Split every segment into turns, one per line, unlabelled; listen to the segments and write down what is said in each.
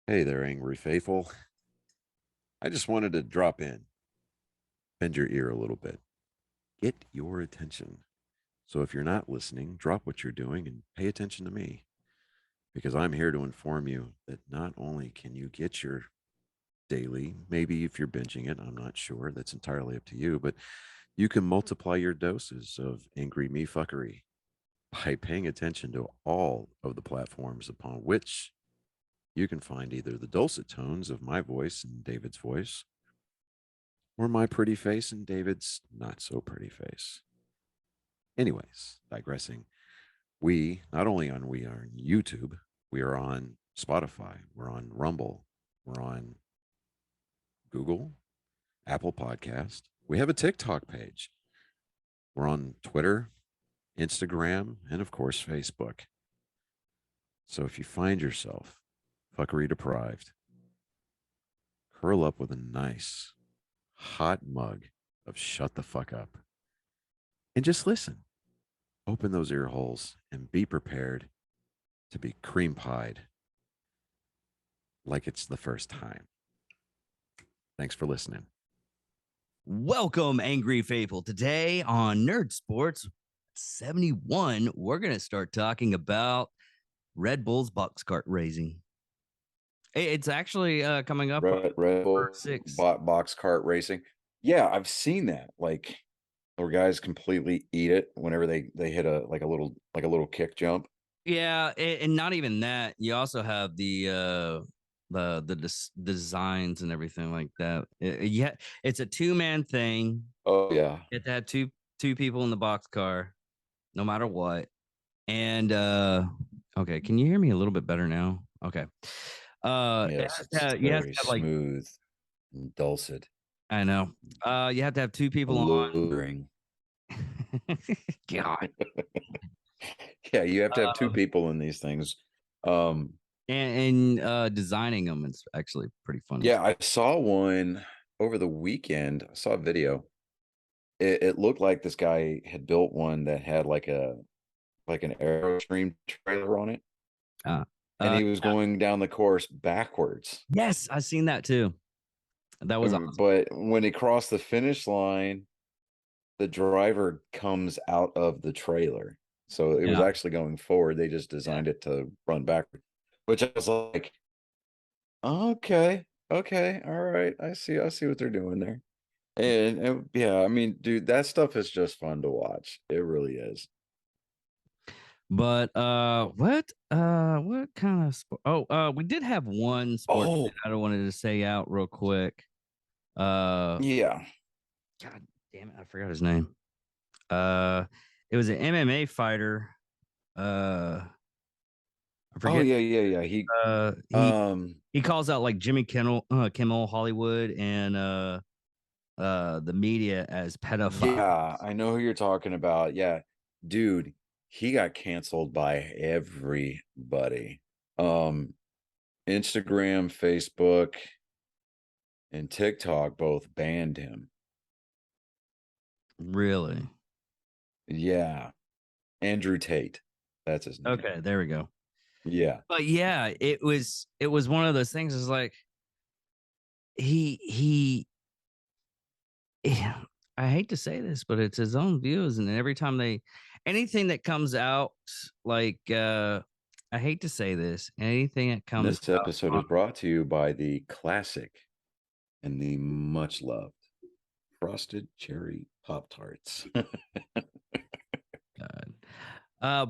Hey there, Angry Faithful. I just wanted to drop in, bend your ear a little bit, get your attention. So if you're not listening, drop what you're doing and pay attention to me because I'm here to inform you that not only can you get your daily, maybe if you're binging it, I'm not sure, that's entirely up to you, but you can multiply your doses of angry me fuckery by paying attention to all of the platforms upon which you can find either the dulcet tones of my voice and David's voice or my pretty face and David's not so pretty face. Anyways, digressing, we not only on we are on YouTube, we are on Spotify, we're on Rumble, we're on Google, Apple Podcast. We have a TikTok page. We're on Twitter, Instagram, and of course Facebook. So if you find yourself fuckery deprived, curl up with a nice hot mug of shut the fuck up and just listen. Open those ear holes and be prepared to be cream pied like it's the first time. Thanks for listening.
Welcome, Angry Faithful. Today on Nerd Sports 71, we're going to start talking about Red Bull's box cart racing. It's actually coming up
Red Bull
6.
box cart racing. Yeah, I've seen that. Like where guys completely eat it whenever they hit a little kick jump.
Yeah, and not even that. You also have the designs and everything like that. Yeah, it's a two-man thing.
Oh yeah.
You have to have two people in the box car, no matter what. And okay, can you hear me a little bit better now? Okay.
Yes, it's
You have to
very
have like
smooth and dulcet.
I know. You have to have two people
Alluring.
on. God.
Yeah, you have to have two
Uh,
people in these things. Um,
and designing them is actually pretty fun.
yeah, I saw one over the weekend. I saw a video. It looked like this guy had built one that had like an Airstream trailer on it,
Uh,
and
uh,
he was going down the course backwards.
yes, I've seen that too. That was awesome.
But when he crossed the finish line, the driver comes out of the trailer. So it was
Yeah.
actually going forward. They just designed it to run backward, which I was like, okay, okay, all right. I see what they're doing there. And yeah, I mean, dude, that stuff is just fun to watch. It really is.
But what kind of sport? We did have one sport
Oh,
that I wanted to say out real quick. Uh
yeah.
God damn it, I forgot his name. Uh it was an MMA fighter. I
Oh,
forget.
yeah, yeah, yeah. He
Uh he
um
he calls out like Jimmy Kimmel, Hollywood, and the media as pedophile.
yeah, I know who you're talking about. Yeah. Dude, he got canceled by everybody. Um Instagram, Facebook, and TikTok both banned him.
Really?
Yeah. Andrew Tate. That's his name.
Okay, there we go.
Yeah.
But yeah, it was one of those things. Is like he I hate to say this, but it's his own views, and every time anything that comes out, like I hate to say this, anything that
And
comes
this episode
out,
is brought to you by the classic and the much loved frosted cherry Pop Tarts.
God.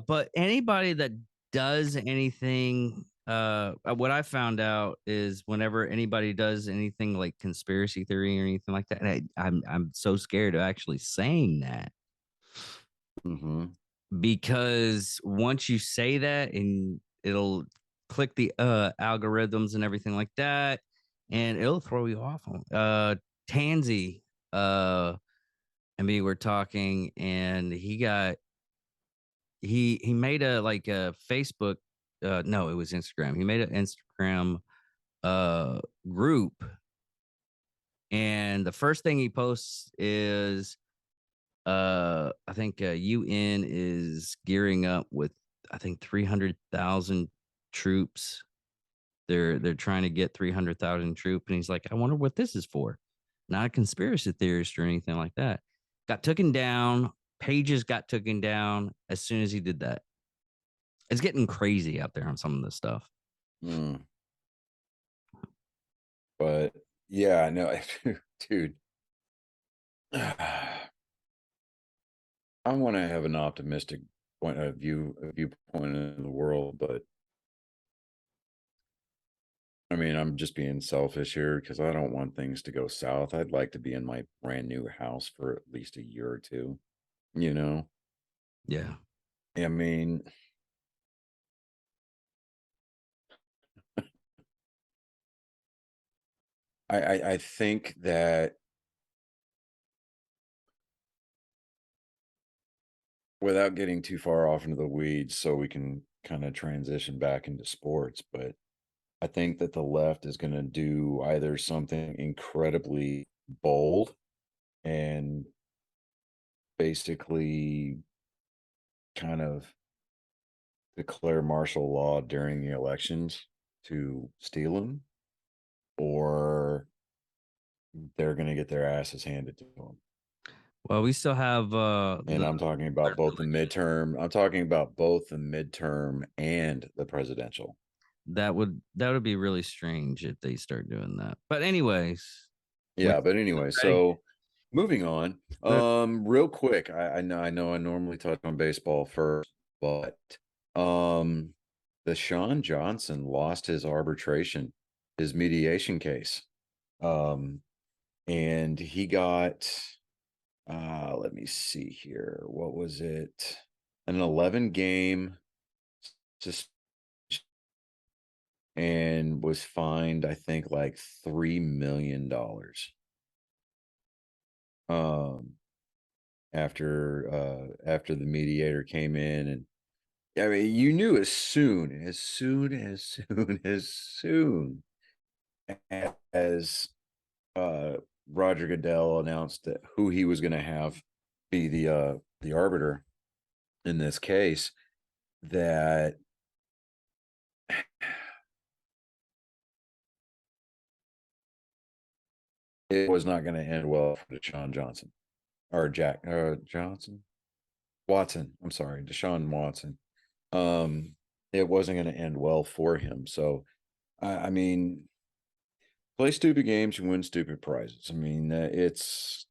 But anybody that does anything, what I found out is whenever anybody does anything like conspiracy theory or anything like that, and I'm so scared of actually saying that
Mm-hmm.
because once you say that and it'll click the algorithms and everything like that, and it'll throw you off. Tansy, and me were talking, and he made a like a Facebook, no, it was Instagram. He made an Instagram group, and the first thing he posts is I think UN is gearing up with I think 300,000 troops. they're trying to get 300,000 troop, and he's like, I wonder what this is for. Not a conspiracy theorist or anything like that. Got taken down. Pages got taken down as soon as he did that. It's getting crazy out there on some of this stuff.
Mm. But yeah, no, dude. I want to have an optimistic point of view, viewpoint in the world, but I mean, I'm just being selfish here because I don't want things to go south. I'd like to be in my brand new house for at least a year or two, you know?
Yeah.
I mean, I think that without getting too far off into the weeds, so we can kind of transition back into sports, but I think that the left is going to do either something incredibly bold and basically kind of declare martial law during the elections to steal them, or they're going to get their asses handed to them.
Well, we still have
And I'm talking about both the midterm. I'm talking about both the midterm and the presidential.
that would be really strange if they start doing that. But anyways,
Yeah, but anyway, so moving on. Real quick, I know I normally touch on baseball first, but the Sean Johnson lost his arbitration, his mediation case. And he got let me see here. What was it? An 11 game just and was fined, I think, like $3 million. After the mediator came in, and I mean, you knew as soon as Roger Goodell announced that who he was going to have be the arbiter in this case, that it was not going to end well for Deshaun Johnson or Jack Johnson Watson. I'm sorry, Deshaun Watson. It wasn't going to end well for him. So, I mean, play stupid games, you win stupid prizes. I mean, it's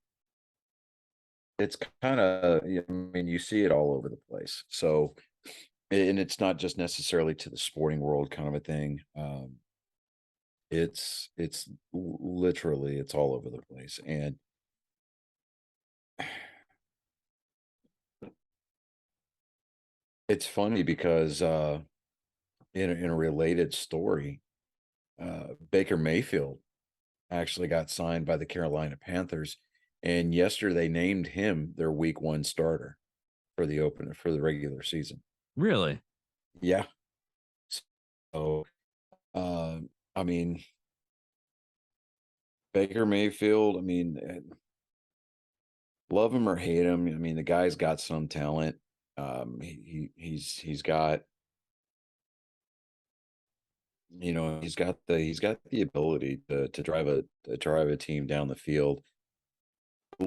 kind of, I mean, you see it all over the place. So, and it's not just necessarily to the sporting world kind of a thing. It's literally, it's all over the place. And it's funny because in a related story, Baker Mayfield actually got signed by the Carolina Panthers, and yesterday they named him their week 1 starter for the regular season.
Really?
Yeah. So I mean, Baker Mayfield, I mean, love him or hate him, I mean, the guy's got some talent. He's got, you know, he's got the ability to drive a team down the field. I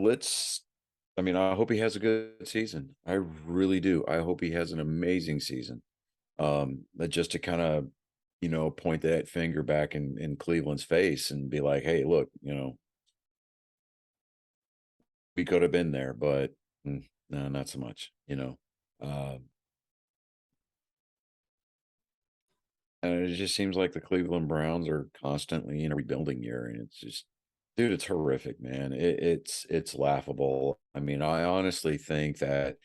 mean, I hope he has a good season. I really do. I hope he has an amazing season. But just to kind of, you know, point that finger back in Cleveland's face and be like, hey, look, you know, we could have been there, but no, not so much, you know. And it just seems like the Cleveland Browns are constantly in a rebuilding year, and it's just, dude, it's horrific, man. It's laughable. I mean, I honestly think that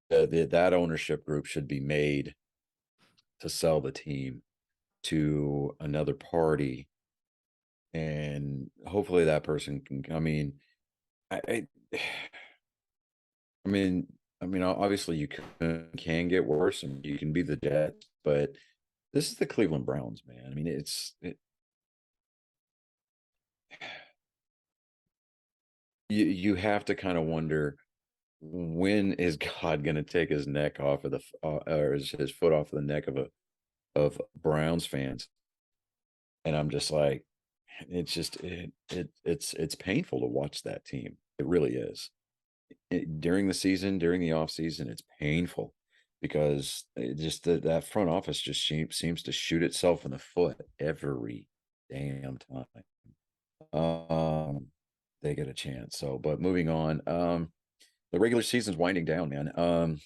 that ownership group should be made to sell the team to another party, and hopefully that person can. I mean, I I mean, obviously you can get worse, and you can be the Jets, but this is the Cleveland Browns, man. I mean, you have to kind of wonder, when is God going to take his neck off of or his foot off of the neck of Browns fans? And I'm just like, it's just it's painful to watch that team. It really is. During the season, during the off season, it's painful because that front office just seems to shoot itself in the foot every damn time. They get a chance. So, but moving on, the regular season's winding down, man.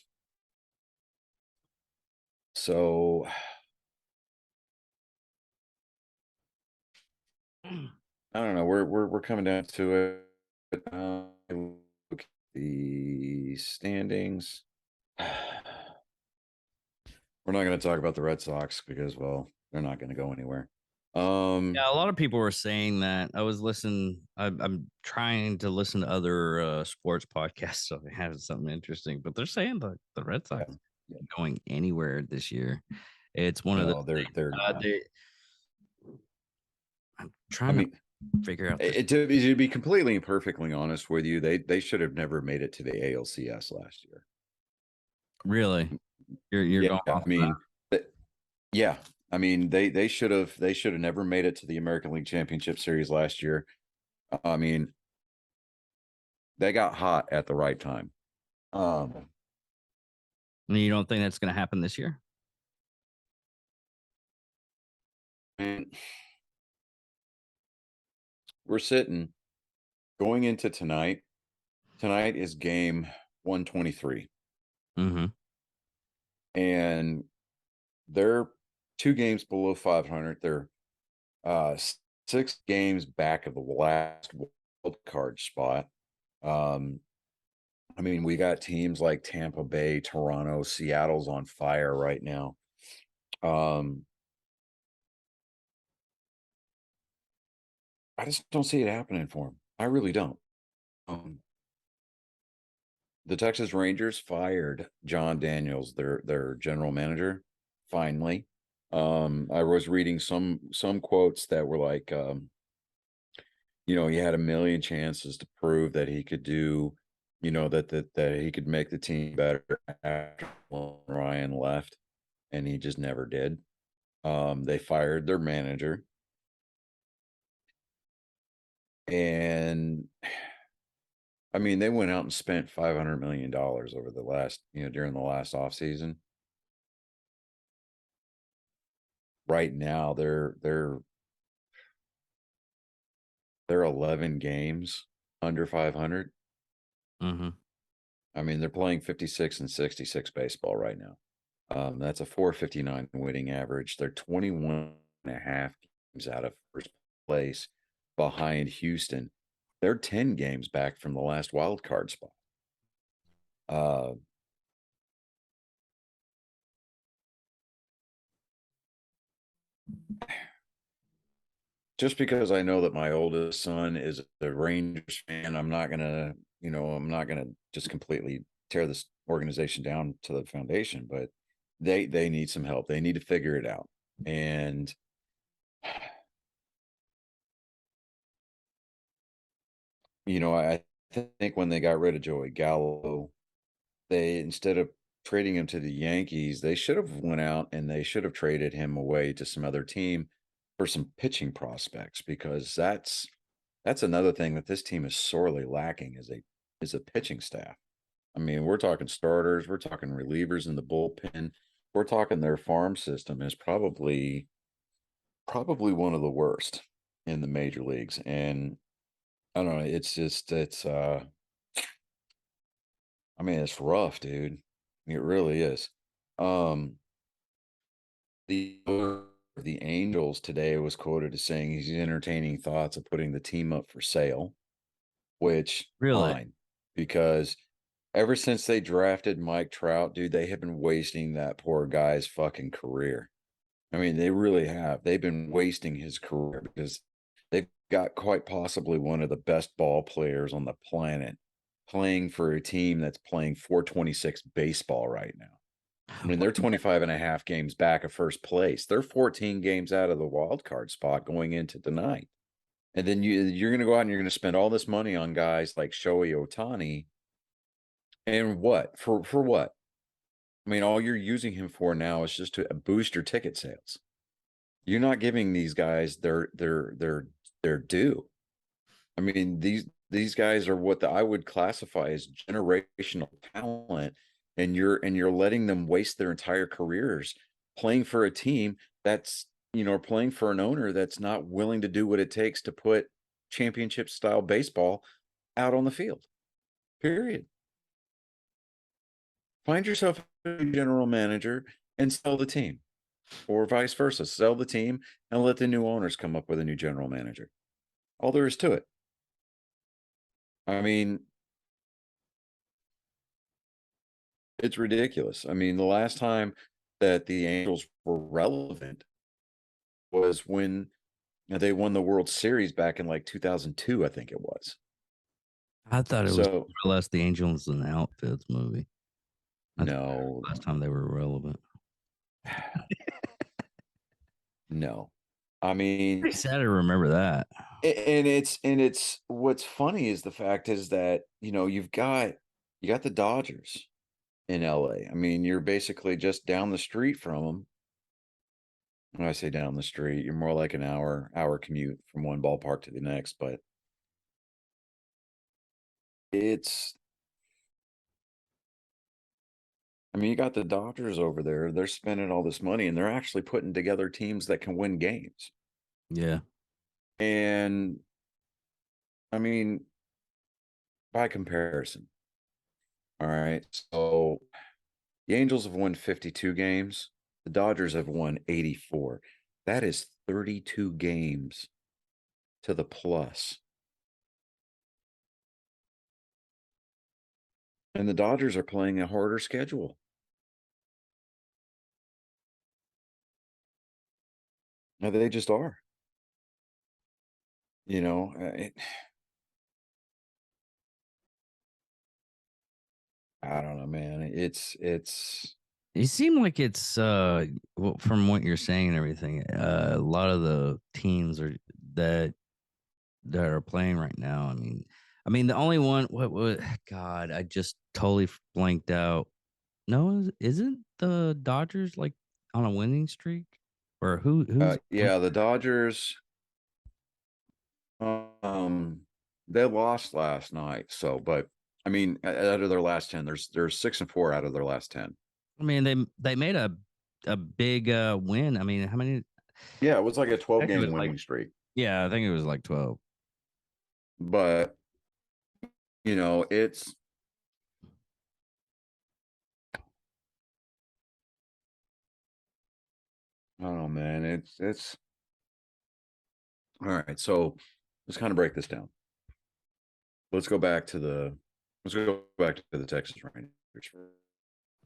So I don't know. We're coming down to it. Look at the standings. We're not going to talk about the Red Sox because, well, they're not going to go anywhere.
Yeah, a lot of people were saying that. I was listening. I'm trying to listen to other sports podcasts, so they have something interesting. But they're saying the Red Sox
Yeah.
going anywhere this year. It's one of
No,
the.
they're not.
I'm
I
trying
mean,
to figure out this.
to be completely and perfectly honest with you, they should have never made it to the ALCS last year.
Really, you're
Yeah,
going
I
off of that.
mean, yeah, I mean they should have never made it to the American League Championship Series last year. I mean, they got hot at the right time.
And you don't think that's going to happen this year?
And we're sitting going into tonight. Tonight is game 123.
Mm-hmm.
And they're 2 games below 500. They're 6 games back of the last wild card spot. I mean, we got teams like Tampa Bay, Toronto, Seattle's on fire right now. I just don't see it happening for them. I really don't. The Texas Rangers fired John Daniels, their general manager, finally. I was reading some quotes that were like, he had a million chances to prove that he could do, that he could make the team better after Ryan left, and he just never did. They fired their manager, and I mean, they went out and spent $500 million over the last, during the last offseason. Right now, they're 11 games under 500.
Mm-hmm.
I mean, they're playing 56 and 66 baseball right now. That's a 459 winning average. They're 21 and a half games out of first place behind Houston. They're 10 games back from the last wild card spot. Just because I know that my oldest son is a Rangers fan, I'm not gonna just completely tear this organization down to the foundation, but they need some help. They need to figure it out. And I think when they got rid of Joey Gallo, they, instead of trading him to the Yankees, they should have went out and they should have traded him away to some other team for some pitching prospects, because that's another thing that this team is sorely lacking is a pitching staff. I mean, we're talking starters, we're talking relievers in the bullpen, we're talking their farm system is probably one of the worst in the major leagues. And I don't know, I mean, it's rough, dude. It really is. Um, the Angels today was quoted as saying he's entertaining thoughts of putting the team up for sale, which
Really?
fine, because ever since they drafted Mike Trout, dude, they have been wasting that poor guy's fucking career. I mean, they really have. They've been wasting his career because they've got quite possibly one of the best ball players on the planet playing for a team that's playing 426 baseball right now. I mean, they're 25 and a half games back of first place. They're 14 games out of the wild card spot going into tonight. And then you're going to go out and you're going to spend all this money on guys like Shohei Ohtani. And what? For what? I mean, all you're using him for now is just to boost your ticket sales. You're not giving these guys their due. I mean, these guys are what I would classify as generational talent, and you're letting them waste their entire careers playing for a team that's, playing for an owner that's not willing to do what it takes to put championship style baseball out on the field. Period. Find yourself a general manager and sell the team, or vice versa. Sell the team and let the new owners come up with a new general manager. All there is to it. I mean, it's ridiculous. I mean, the last time that the Angels were relevant was when they won the World Series back in like 2002, I think it was.
I thought it was more
So
or less the Angels and the Outfits movie. I thought
no,
last time they were relevant.
no. I mean,
Pretty sad to remember that.
and it's what's funny is the fact is that you got the Dodgers in LA. I mean, you're basically just down the street from them. When I say down the street, you're more like an hour commute from one ballpark to the next, but it's I mean, you got the Dodgers over there. They're spending all this money and they're actually putting together teams that can win games.
Yeah.
And I mean, by comparison, all right. So the Angels have won 52 games. The Dodgers have won 84. That is 32 games to the plus. And the Dodgers are playing a harder schedule. No, they just are. I don't know, man. It's
You seem like it's well, from what you're saying and everything, a lot of the teams are that that are playing right now. I mean the only one what God, I just totally blanked out. No, isn't the Dodgers like on a winning streak? Or who's
yeah, the Dodgers they lost last night, so but I mean, out of their last 10, there's 6-4 out of their last 10.
I mean they made a big win. I mean, how many
Yeah, it was like a
I
12
think it was
game
like
winning streak.
yeah, I think it was like 12.
But it's I don't know, man. It's all right. So let's kind of break this down. Let's go back to the Texas Rangers.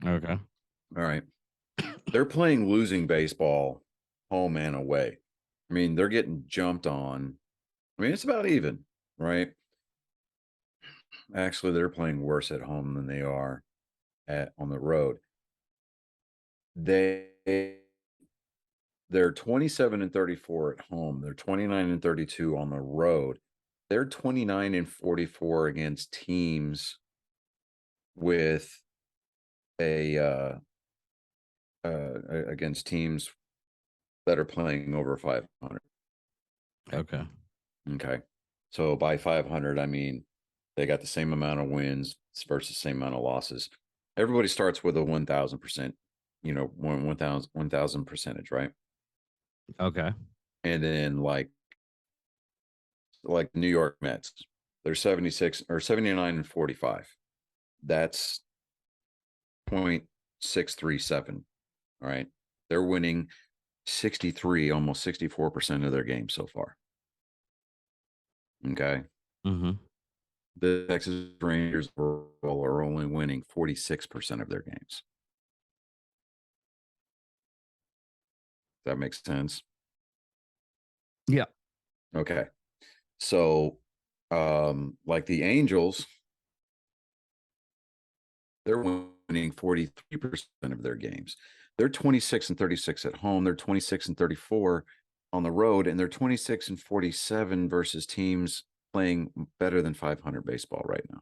Okay.
All right. They're playing losing baseball home and away. I mean, they're getting jumped on. I mean, it's about even, right? Actually, they're playing worse at home than they are on the road. They're 27 and 34 at home. They're 29 and 32 on the road. They're 29 and 44 against teams with against teams that are playing over 500.
Okay.
Okay. So by 500, I mean they got the same amount of wins versus the same amount of losses. Everybody starts with a 1,000%, 1,000 percentage, right?
Okay.
And then like New York Mets, they're 76 or 79 and 45. That's 0.637. All right. They're winning 63, almost 64% of their games so far. Okay.
Mm-hmm.
The Texas Rangers are only winning 46% of their games. That makes sense.
Yeah.
Okay. So, like the Angels, they're winning 43% of their games. They're 26 and 36 at home. They're 26 and 34 on the road, and they're 26 and 47 versus teams playing better than 500 baseball right now.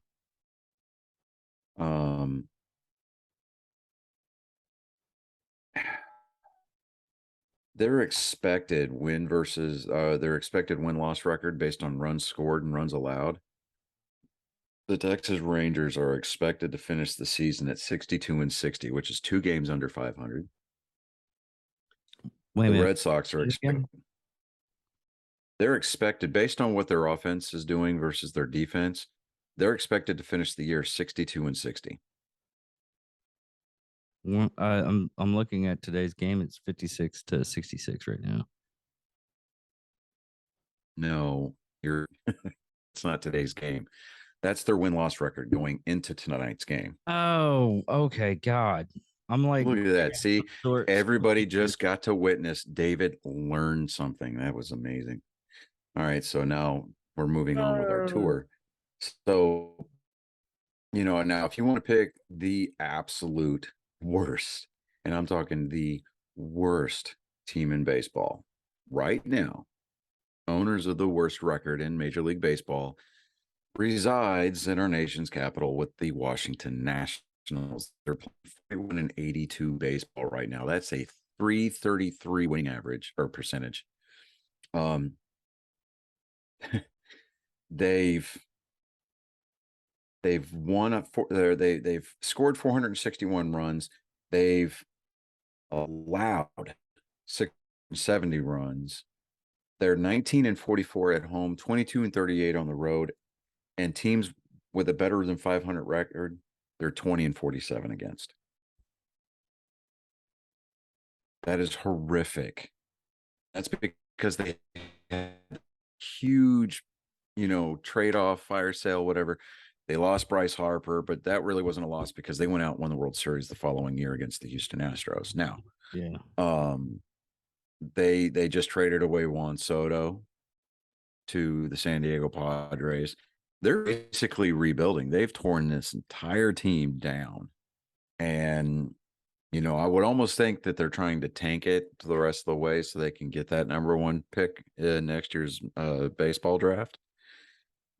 Their expected win versus their expected win-loss record based on runs scored and runs allowed. The Texas Rangers are expected to finish the season at 62-60, which is 2 games under 500.
Wait a
The
minute.
Red Sox are they're expected based on what their offense is doing versus their defense. They're expected to finish the year 62-60.
I'm looking at today's game. It's 56-66 right now.
No, it's not today's game. That's their win-loss record going into tonight's game.
Oh, okay. God. I'm like,
Look at that. See,
short-
everybody just got to witness David learn something. That was amazing. All right, so now we're moving on with our tour. So, now if you want to pick the absolute worst, and I'm talking the worst team in baseball right now, owners of the worst record in Major League Baseball, resides in our nation's capital with the Washington Nationals. They're playing 41-82 baseball right now. That's a 333 winning average or percentage. They've won they've scored 461 runs. They've allowed 670 runs. They're 19-44 at home, 22-38 on the road, and teams with a better than 500 record, they're 20-47 against. That is horrific. That's because they had huge, trade-off, fire sale, whatever. They lost Bryce Harper, but that really wasn't a loss because they went out and won the World Series the following year against the Houston Astros. Now, they just traded away Juan Soto to the San Diego Padres. They're basically rebuilding. They've torn this entire team down. And, I would almost think that they're trying to tank it to the rest of the way so they can get that number 1 pick in next year's baseball draft.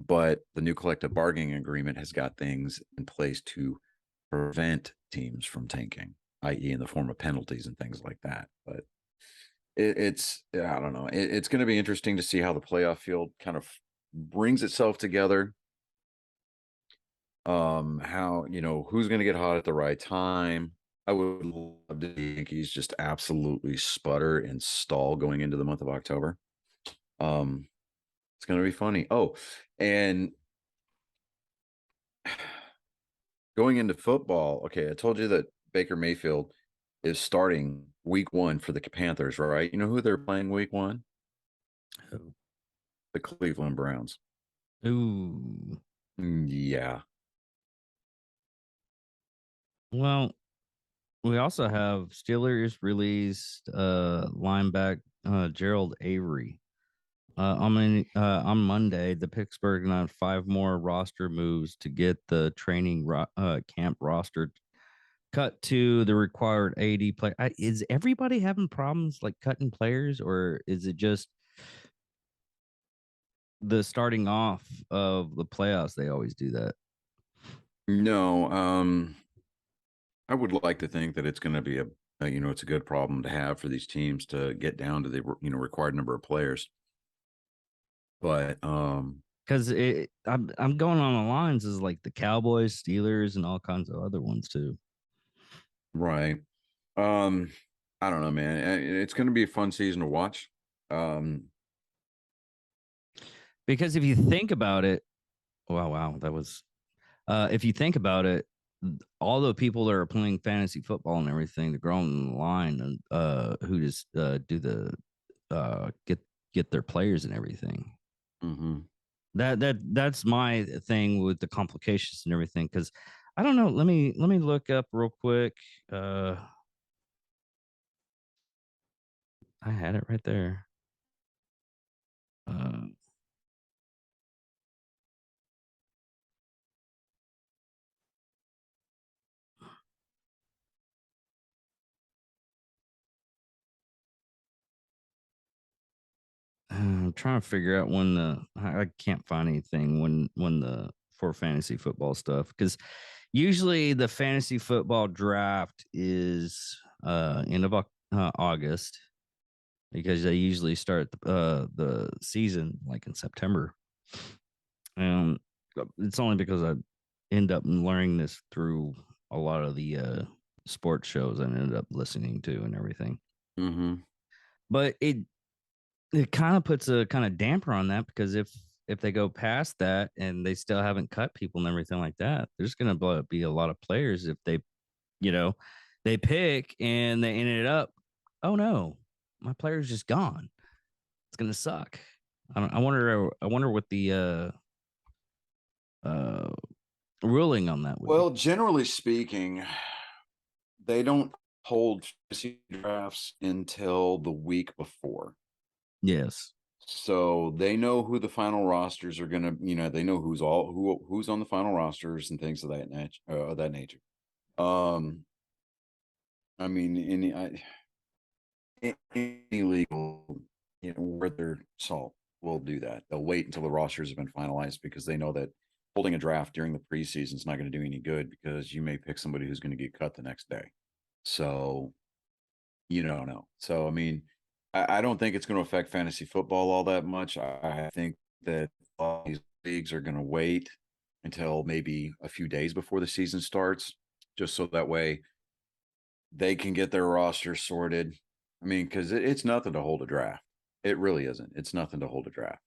But the new collective bargaining agreement has got things in place to prevent teams from tanking, i.e. in the form of penalties and things like that. But it's I don't know. It's going to be interesting to see how the playoff field kind of brings itself together. How, who's going to get hot at the right time. I would love to see the Yankees just absolutely sputter and stall going into the month of October. It's going to be funny. Oh, and going into football. Okay, I told you that Baker Mayfield is starting week 1 for the Panthers, right? You know who they're playing week 1?
Who?
The Cleveland Browns.
Ooh.
Yeah.
Well, we also have Steelers released linebacker Gerald Avery. On Monday, the Pittsburgh announced 5 more roster moves to get the training camp roster cut to the required 80 play. Is everybody having problems like cutting players, or is it just the starting off of the playoffs? They always do that.
No, I would like to think that it's going to be it's a good problem to have for these teams to get down to the required number of players. But
because I'm going on the lines is like the Cowboys, Steelers, and all kinds of other ones too.
Right. I don't know, man. It's going to be a fun season to watch.
Because if you think about it, wow, that was. If you think about it, all the people that are playing fantasy football and everything, they're growing the line and who just do the get their players and everything.
Mm-hmm.
That's my thing with the complications and everything, because I don't know. Let me look up real quick. I had it right there. I'm trying to figure out when I can't find anything when the for fantasy football stuff, because usually the fantasy football draft is end of August, because they usually start the season like in September. Um, it's only because I end up learning this through a lot of the sports shows I ended up listening to and everything.
Mm-hmm.
But it kind of puts a kind of damper on that, because if they go past that and they still haven't cut people and everything like that, there's going to be a lot of players if they, you know, they pick and they ended up, oh no, my player's just gone. It's going to suck. I wonder what the uh ruling on that would be.
Well, generally speaking, they don't hold fantasy drafts until the week before.
Yes.
So they know who the final rosters are going to, they know who's on the final rosters and things of that nature. I mean, any legal, worth their salt will do that. They'll wait until the rosters have been finalized because they know that holding a draft during the preseason is not going to do any good, because you may pick somebody who's going to get cut the next day. So you don't know. So I mean, I don't think it's going to affect fantasy football all that much. I think that all these leagues are going to wait until maybe a few days before the season starts, just so that way they can get their roster sorted. I mean, because it's nothing to hold a draft. It really isn't. It's nothing to hold a draft.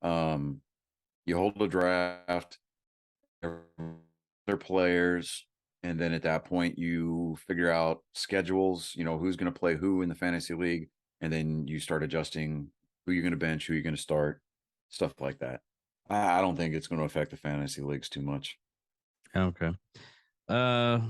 You hold a draft, their players, and then at that point you figure out schedules, who's going to play who in the fantasy league, and then you start adjusting who you're going to bench, who you're going to start, stuff like that. I don't think it's going to affect the fantasy leagues too much.
Okay. Uh,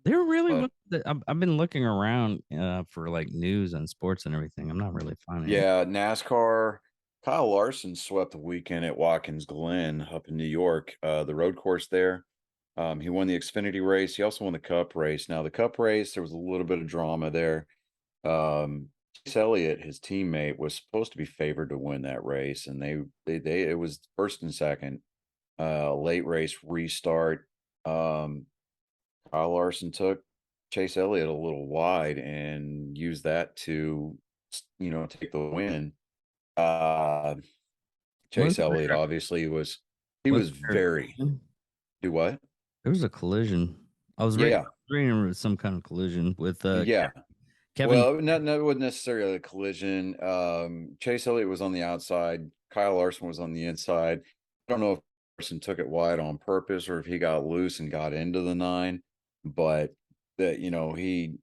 there really
But
I've been looking around for like news and sports and everything. I'm not really finding it.
yeah, NASCAR. Kyle Larson swept the weekend at Watkins Glen up in New York, the road course there. He won the Xfinity race. He also won the Cup race. Now, the Cup race, there was a little bit of drama there. Chase Elliott, his teammate, was supposed to be favored to win that race, and they it was first and second. Late race restart. Um, Kyle Larson took Chase Elliott a little wide and used that to, take the win. Uh, Chase
Wasn't
Elliott
there,
obviously he
wasn't
was
there a
very
collision?
do what?
There was a collision. I was
Yeah,
reading some kind of collision with
yeah.
Kevin.
Well, not it wasn't necessarily a collision. Chase Elliott was on the outside. Kyle Larson was on the inside. I don't know if Larson took it wide on purpose or if he got loose and got into the nine, but that he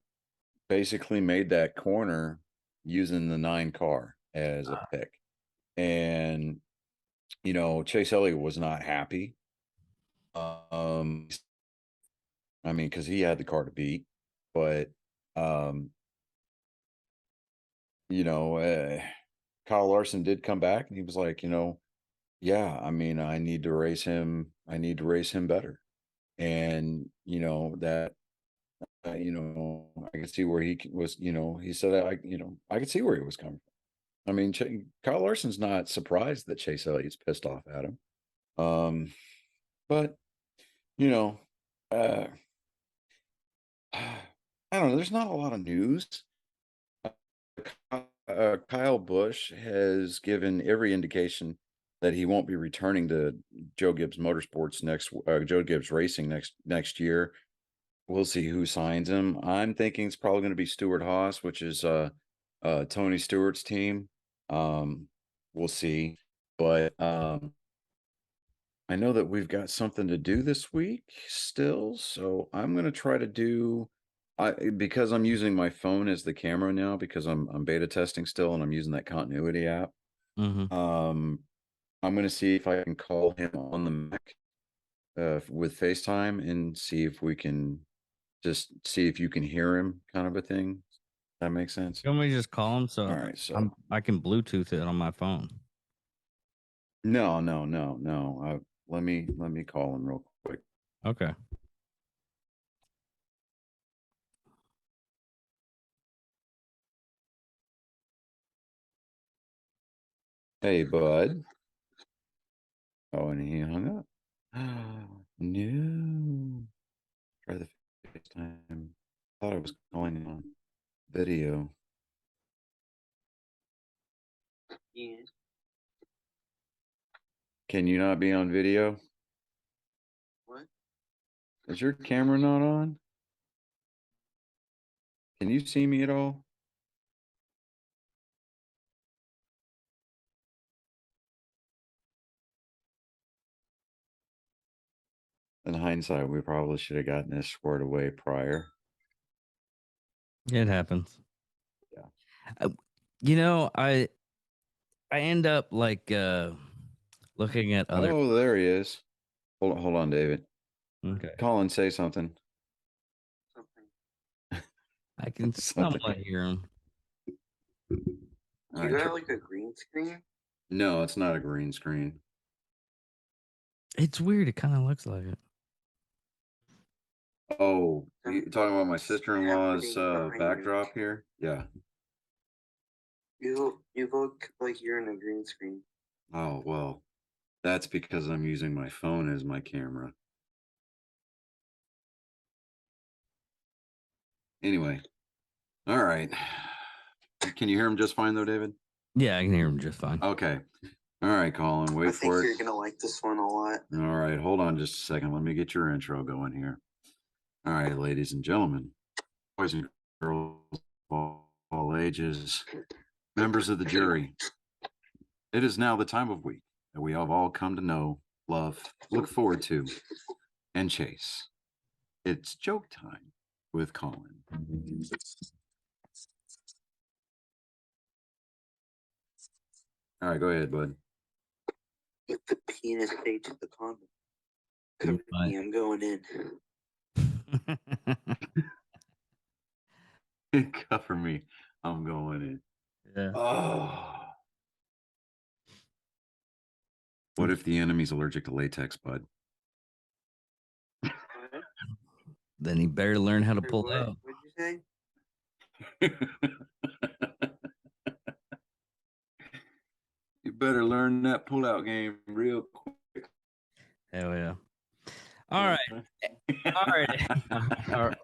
basically made that corner using the 9 car as a pick. And Chase Elliott was not happy. Um, I mean, because he had the car to beat, but um, you know, uh, Kyle Larson did come back and he was like, yeah, I mean, I need to race him. I need to race him better. And, that, I could see where was, he said, I could see where he was coming from. I mean, Kyle Larson's not surprised that Chase Elliott's pissed off at him. But, you know, uh, I don't know. There's not a lot of news. Kyle Busch has given every indication that he won't be returning to Joe Gibbs Motorsports Joe Gibbs Racing next year. We'll see who signs him. I'm thinking it's probably going to be Stuart Haas, which is Tony Stewart's team. Um, we'll see, but I know that we've got something to do this week still, so I'm going to try to do. Because I'm using my phone as the camera now because I'm beta testing still and I'm using that continuity app.
Mm-hmm.
I'm going to see if I can call him on the Mac with FaceTime and see if we can just see if you can hear him, kind of a thing. That makes sense.
You want me to just call him
All
so
right, so
I can Bluetooth it on my phone?
no, no, no, no. Let me call him real quick.
Okay.
Hey, bud. Oh, and he hung up. No. Try the FaceTime. Thought I was calling on video. Can you not be on video?
What?
Is your camera not on? Can you see me at all? In hindsight, we probably should have gotten this squared away prior.
It happens.
Yeah.
I end up like looking at other.
Oh, there he is. Hold on, David.
Okay.
Colin, say something.
Something.
I can
Something.
somewhat hear him.
You
All right,
got like a green screen?
No, it's not a green screen.
It's weird. It kind of looks like it.
Oh, you talking about my sister-in-law's
Happening behind you.
backdrop here? Yeah.
You look like you're in a green screen.
Oh, well, that's because I'm using my phone as my camera. Anyway, all right. Can you hear him just fine though, David?
Yeah, I can hear him just fine.
Okay. All right, Colin,
I
wait
think
for
you're
it.
gonna like this one a lot.
All right, hold on just a second. Let me get your intro going here. All right, ladies and gentlemen, boys and girls of all ages, members of the jury. It is now the time of week that we have all come to know, love, look forward to, and chase. It's joke time with Colin. All right, go ahead, bud.
With the penis stage of the condom.
You
Cover me, I'm going in.
Cover me. I'm going in.
Yeah.
Oh. What if the enemy's allergic to latex, bud?
Then he better learn how to
Wait,
pull
what?
out.
What'd you say?
You better learn that pull-out game real quick.
Hell yeah. All right. All right.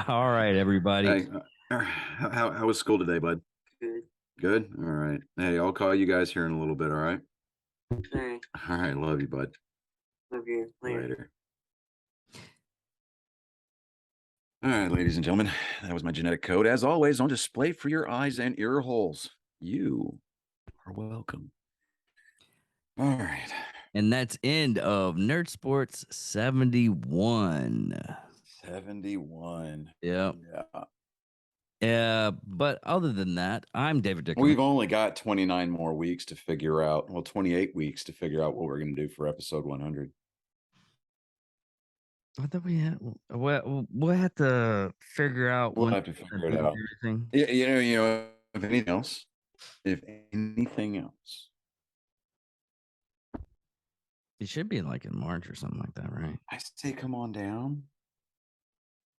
All right, everybody.
Hey, how was school today, bud?
Good.
Good. All right. Hey, I'll call you guys here in a little bit. All right.
Hey,
All right. Love you, bud.
love you. Later.
Later. All right, ladies and gentlemen, that was my genetic code. As always, on display for your eyes and ear holes. You are welcome. All right.
And that's end of Nerd Sports 71.
71.
Yep.
Yeah.
But other than that, I'm David Dickerman.
We've only got 29 more weeks to figure out, 28 weeks to figure out what we're going to do for episode 100.
I thought we had. We'll have to figure out.
We'll
when
have to figure it out.
everything.
Yeah, you know, if anything else,
It should be like in March or something like that, right?
I say come on down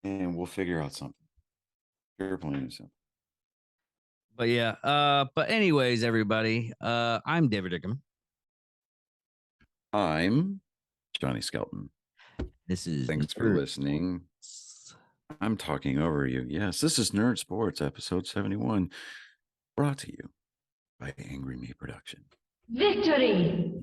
and we'll figure out something. Fair plan or something.
But yeah. But anyways, everybody. I'm David Dickerman.
I'm Johnny Skelton.
This is
Thanks for listening. I'm talking over you. Yes, this is Nerd Sports, episode 71, brought to you by Angry Me Production.
Victory!